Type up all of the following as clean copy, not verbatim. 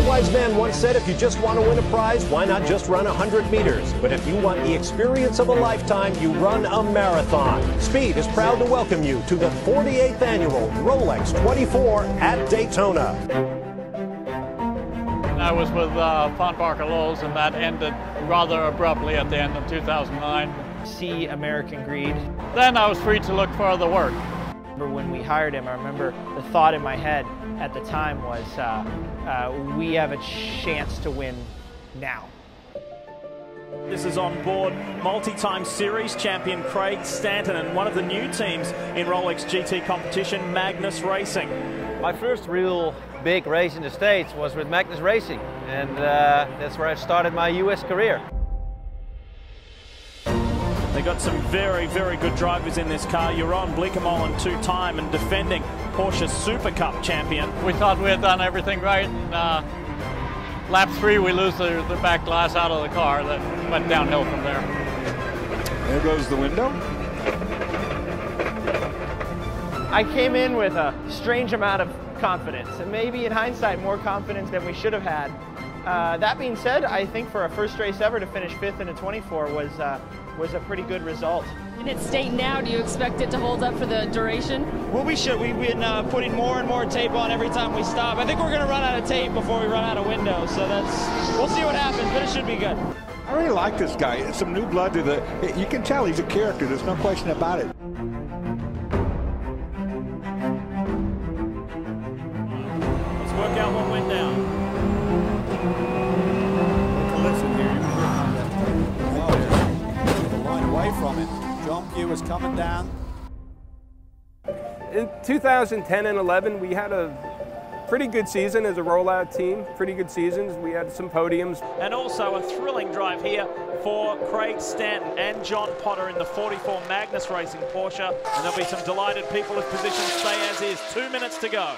wise man once said, if you just want to win a prize, why not just run 100 meters? But if you want the experience of a lifetime, you run a marathon. Speed is proud to welcome you to the 48th annual Rolex 24 at Daytona. I was with Von Barker-Lowell's, and that ended rather abruptly at the end of 2009. See American Greed. Then I was free to look for other work. When we hired him, I remember the thought in my head at the time was, we have a chance to win now. This is on board multi-time series champion Craig Stanton and one of the new teams in Rolex GT competition, Magnus Racing. My first real big race in the States was with Magnus Racing, and that's where I started my US career. They got some very, very good drivers in this car. Jeroen Bleekemolen, two-time and defending Porsche Super Cup champion. We thought we had done everything right, and lap 3 we lose the back glass out of the car. That went downhill from there. There goes the window. I came in with a strange amount of confidence, and maybe in hindsight more confidence than we should have had. That being said, I think for a first race ever to finish 5th in a 24 was a pretty good result. And it's state now, do you expect it to hold up for the duration? Well, we should. We've been putting more and more tape on every time we stop. I think we're going to run out of tape before we run out of windows, so we'll see what happens, but it should be good. I really like this guy. It's some new blood to you can tell he's a character. There's no question about it. Let's work out what went down. Collision here. The line away from it. John Pugh is coming down. In 2010 and 11, we had a pretty good season as a rollout team. Pretty good seasons. We had some podiums. And also a thrilling drive here for Craig Stanton and John Potter in the 44 Magnus Racing Porsche. And there'll be some delighted people if positions stay as is. 2 minutes to go.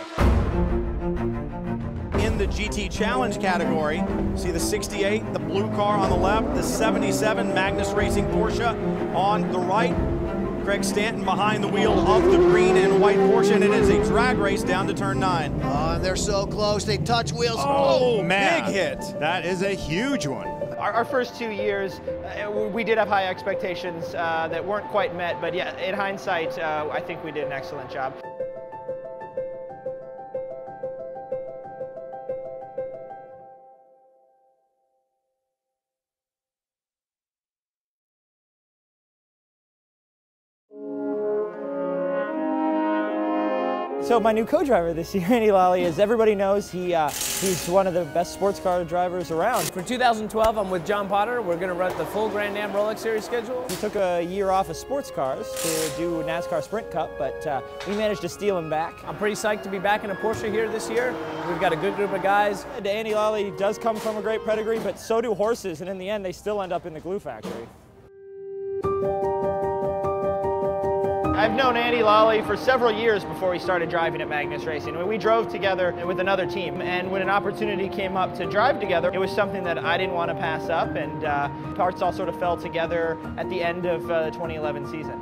In the GT Challenge category, see the 68, the blue car on the left, the 77 Magnus Racing Porsche on the right. Craig Stanton behind the wheel of the green and white Porsche, and it is a drag race down to turn 9. Oh, and they're so close. They touch wheels. Oh, man. Big hit. That is a huge one. Our first 2 years, we did have high expectations that weren't quite met, but yeah, in hindsight, I think we did an excellent job. So my new co-driver this year, Andy Lally, as everybody knows, he's one of the best sports car drivers around. For 2012, I'm with John Potter. We're going to run the full Grand Am Rolex Series schedule. He took a year off of sports cars to do NASCAR Sprint Cup, but we managed to steal him back. I'm pretty psyched to be back in a Porsche here this year. We've got a good group of guys. Andy Lally does come from a great pedigree, but so do horses, and in the end, they still end up in the glue factory. I've known Andy Lally for several years before we started driving at Magnus Racing. We drove together with another team, and when an opportunity came up to drive together, it was something that I didn't want to pass up, and parts all sort of fell together at the end of the 2011 season.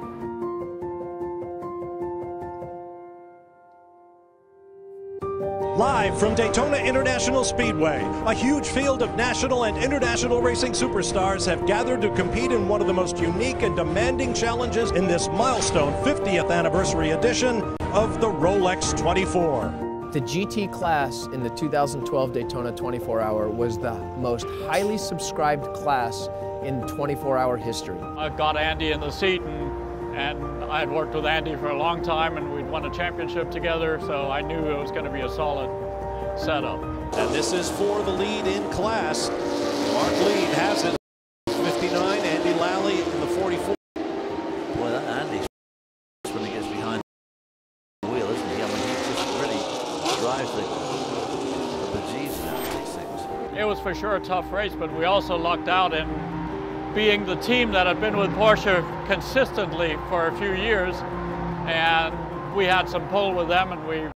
Live from Daytona International Speedway, a huge field of national and international racing superstars have gathered to compete in one of the most unique and demanding challenges in this milestone 50th anniversary edition of the Rolex 24. The GT class in the 2012 Daytona 24-hour was the most highly subscribed class in 24-hour history. I got Andy in the seat, and I had worked with Andy for a long time, and we'd won a championship together, so I knew it was going to be a solid setup. And this is for the lead in class. Mark Lead has it. 59, Andy Lally in the 44. Boy, that Andy's when he gets behind the wheel, isn't he? I mean, he just really drives the bejesus out of these things. It was for sure a tough race, but we also lucked out in being the team that had been with Porsche consistently for a few years, and we had some pull with them, and we